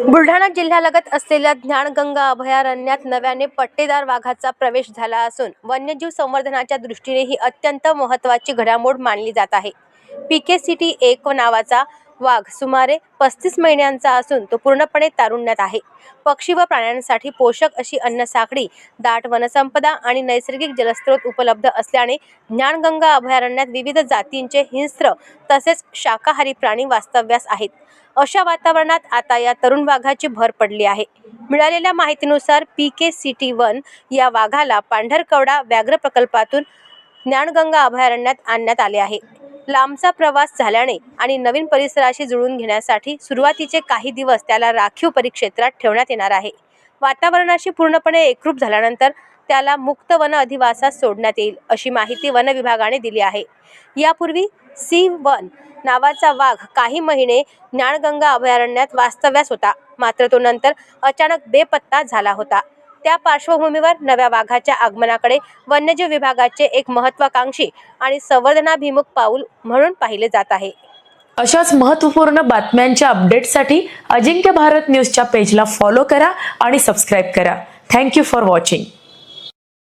बुलढाणा जिल्ह्यालगत असलेल्या ज्ञानगंगा अभयारण्यात नव्याने पट्टेदार वाघाचा प्रवेश झाला असून वन्यजीव संवर्धनाच्या दृष्टीने ही अत्यंत महत्त्वाची घडामोड मानली जात आहे. PKCT-1 नावाचा वाघ सुमारे 35 महिन्यांचा असून तो पूर्णपणे तारुण्यात आहे. पक्षी व प्राण्यांसाठी पोषक अशी अन्नसाखळी, दाट वनसंपदा आणि नैसर्गिक जलस्रोत उपलब्ध असल्याने ज्ञानगंगा अभयारण्यात विविध जातींचे हिंस्र तसेच शाकाहारी प्राणी वास्तव्यास आहेत. अशा वातावरणात आता या तरुण वाघाची भर पडली आहे. मिळालेल्या माहितीनुसार PKCT-1 या वाघाला पांढरकवडा व्याघ्र प्रकल्पातून ज्ञानगंगा अभयारण्यात आणण्यात आले आहे. लांबचा प्रवास झाल्याने आणि नवीन परिसराशी जुळवून घेण्यासाठी सुरुवातीचे काही दिवस त्याला राखीव परिक्षेत्रात ठेवण्यात येणार आहे. वातावरणाशी पूर्णपणे एकरूप झाल्यानंतर त्याला मुक्त वन अधिवासात सोडण्यात येईल, अशी माहिती वन विभागाने दिली आहे. यापूर्वी C1 नावाचा वाघ काही महिने ज्ञानगंगा अभयारण्यात वास्तव्यास होता, मात्र तो नंतर अचानक बेपत्ता झाला होता. त्या पार्श्वभूमीवर नव्या वाघाच्या आगमनाकडे वन्यजीव विभागाचे एक महत्त्वाकांक्षी आणि संवर्धनाभिमुख पाऊल म्हणून पाहिले जात आहे. अशाच महत्त्वपूर्ण बातम्यांच्या अपडेट्ससाठी अजिंक्य भारत न्यूजच्या पेजला फॉलो करा आणि सबस्क्राईब करा. Thank you for watching.